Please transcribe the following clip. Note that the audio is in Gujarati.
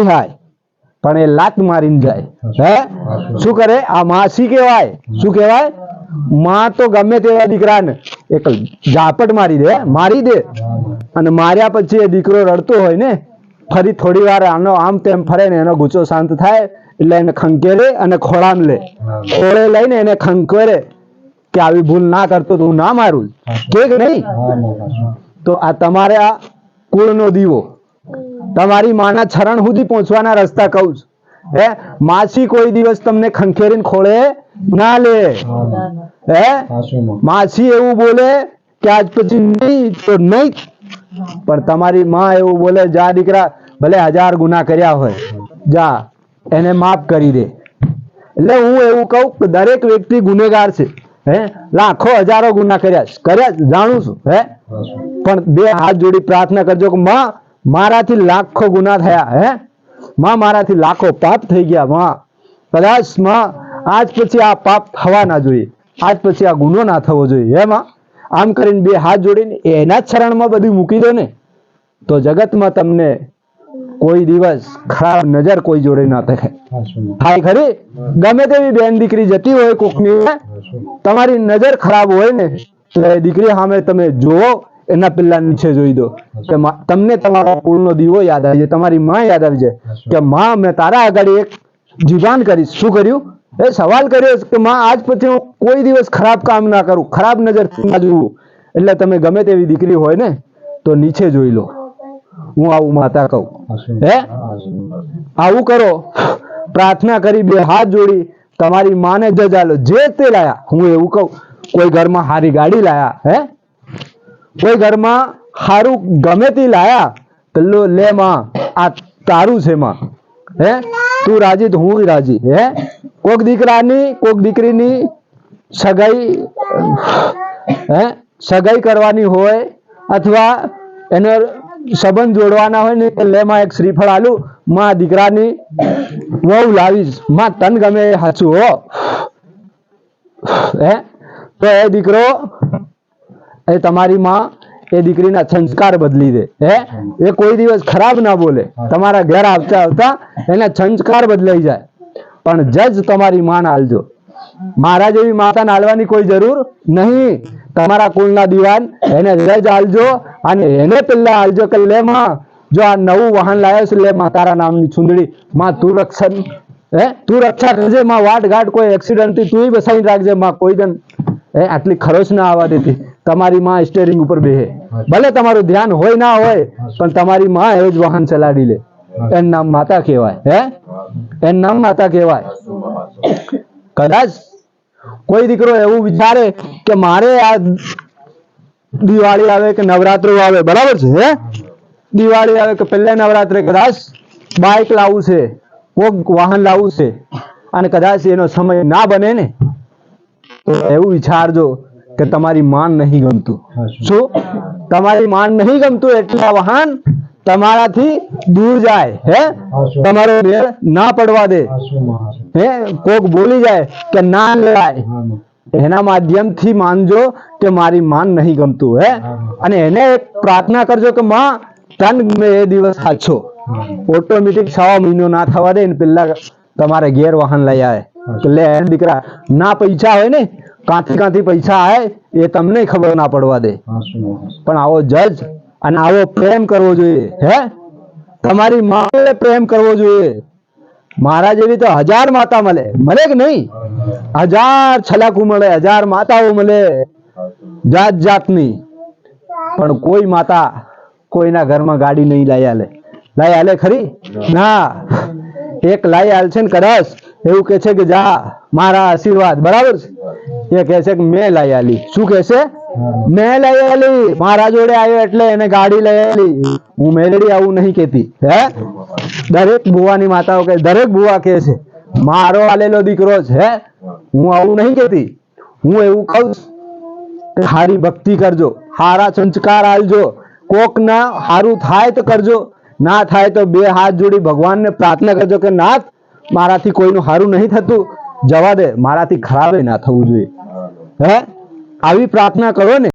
થાય પણ એ લાત મારીને જાય. હે શું કરે આ માસી કહેવાય? શું કહેવાય? માં તો ગમે તેવા દીકરાને એક ઝાપટ મારી દે અને માર્યા પછી એ દીકરો રડતો હોય ને ફરી થોડી વાર આનો આમ તેમ ફરે ને એનો ગુસ્સો શાંત થાય એટલે એને ખંકેરે અને ખોળામાં લે, ખોળે લઈને એને ખંકેરે કે આવી ભૂલ ના કરતો તો હું ના મારું કે નહીં. તો આ તમારે આ કુળનો દીવો, તમારી માના ચરણ સુધી પહોંચવાના રસ્તા કહું છું. હે માસી કોઈ દિવસ તમને ખંખેરીને ખોળે ના લે. હે માસી એવું બોલે કે આજ પછી નહીં તો નહીં, પણ તમારી માં એવું બોલે જા દીકરા ભલે 1000 ગુના કર્યા હોય જા એને માફ કરી દે. એટલે હું એવું કહું કે દરેક વ્યક્તિ ગુનેગાર છે. હે લાખો હજારો ગુના કર્યા જાણું છું. હે પણ 2 હાથ જોડી પ્રાર્થના કરજો કે માં મારાથી લાખો ગુના થયા. હે માં મારાથી લાખો પાપ થઈ ગયા. માં કદાચ માં આજ પછી આ પાપ થવા ના જોઈએ, આજ પછી આ ગુનો ના થવો જોઈએ. હે માં આમ કરીને 2 હાથ જોડીને એના જ શરણમાં બધું મૂકી દો ને તો જગતમાં તમને કોઈ દિવસ ખરાબ નજર કોઈ જોડે ના થાય ખરી. ગમે તેવી બેન દીકરી જતી હોય કોકની, તમારી નજર ખરાબ હોય ને તો એ દીકરી સામે તમે જોવો એના પેલા નીચે જોઈ દો કે તમને તમારા કુળનો દીવો યાદ આવી જાય, તમારી માં યાદ આવી જાય કે માં મેં તારા આગળ એક જીવાન કરીશ. શું કર્યું? એ સવાલ કર્યો કે માં આજ પછી હું કોઈ દિવસ ખરાબ કામ ના કરું, ખરાબ નજર ના જોઉં. એટલે તમે ગમે તેવી દીકરી હોય ને તો નીચે જોઈ લો. હું આવું માતા કહું. હે આવું કરો, પ્રાર્થના કરી 2 હાથ જોડી તમારી માને જજાલો જે તે લાયા. હું એવું કહું કોઈ ઘરમાં સારી ગાડી લાયા, હે કોઈ ઘરમાં સારું ગમે તે લાયા તો લે માં આ તારું છે માં. હે તું રાજી તો હું રાજી. હે કોક દીકરાની કોક દીકરીની સગાઈ કરવાની હોય અથવા એને સંબંધ જોડવાના હોય ને લે માં એક શ્રીફળ આલું માં દીકરાની વહુ લાવીશ માં તન ગમે હાચું હો. હે તો એ દીકરો એ તમારી માં એ દીકરીના સંસ્કાર બદલી દે. હે એ કોઈ દિવસ ખરાબ ના બોલે, તમારા ઘર આવતા આવતા એના સંસ્કાર બદલાઈ જાય. પણ જજ તમારી માં આલજો, મારા જેવી માતાને આલવાની કોઈ જરૂર નહીં. તમારા કુળના દીવાન એને જજ આલજો અને એને પેલા આલજો કે લે માં જો આ નવું વાહન લાવ્યો છે લે માં તારા નામની ચુંદડી માં તું રક્ષા કરજે માં, વાટ ઘાટ કોઈ એક્સિડન્ટ થી તું બસાવી રાખજે માં, કોઈ દન આટલી ખરોચ ના આવવા દેતી. તમારી માં સ્ટેરિંગ ઉપર બેહે, ભલે તમારું ધ્યાન હોય ના હોય પણ તમારી માં એ જ વાહન ચલાડી લે. એનું નામ માતા કહેવાય. હે એનું નામ માતા કહેવાય. કદાચ કોઈ દીકરો એવું વિચારે કે મારે આ દિવાળી આવે કે નવરાત્રો આવે, બરાબર છે. હે દિવાળી આવે કે પહેલા નવરાત્રે કદાચ બાઇક લાવવું છે, કોક વાહન લાવવું છે અને કદાચ એનો સમય ના બને ને તો એવું વિચારજો કે તમારી માન નહીં ગમતું. શું તમારી માન નહીં ગમતું એટલે આ વાહન તમારાથી દૂર જાય. હે તમારો રેલ ના પડવા દે. હે કોક બોલી જાય કે ના લેવાય, એના માધ્યમથી માનજો કે મારી માન નહીં ગમતું. હે અને એને એક પ્રાર્થના કરજો કે માં તન મેં એ દિવસ સાચો. ઓટોમેટિક 6 મહિનો ના થવા દે ને પેલા તમારે ઘેર વાહન લઈ આવે કે લે દીકરા. ના પૈસા હોય ને કાંથી પૈસા આવે એ તમને ખબર ના પડવા દે, પણ આવો જજ અને આવો પ્રેમ કરવો જોઈએ. હે તમારી માને પ્રેમ કરવો જોઈએ. મારા જેવી તો 1000 માતા મળે કે નહીં? 1000 છલાકુ મળે, 1000 માતાઓ મળે જાત જાતની, પણ કોઈ માતા કોઈના ઘરમાં ગાડી નહીં લાઈ આલે ખરી ના. એક લાઈ આલ છે ને કદાચ એવું કે છે કે જા મારા આશીર્વાદ, બરાબર છે. એ કહે છે કે મેં લાઈ આલી. શું કહે છે? મેં લઈ આલી, મારા જોડે આવ્યો એટલે એને ગાડી લઈ આલી. હું મેલડી આવું નહીં કેતી. હે દરેક બુવાની માતાઓ કે દરેક બુવા કહે છે મારો આલેલો દીકરો છે. હે હું આવું નહીં કેતી. હું એવું કહું કે હારી ભક્તિ કરજો, હારા સંસ્કાર આલજો. કોક ના હારું થાય તો કરજો, ના થાય તો 2 હાથ જોડી ભગવાનને પ્રાર્થના કરજો કે નાથ મારાથી કોઈનું હારું નહીં થતું, જવા દે, મારાથી ખરાબ ના થવું જોઈએ. હે આવી પ્રાર્થના કરો ને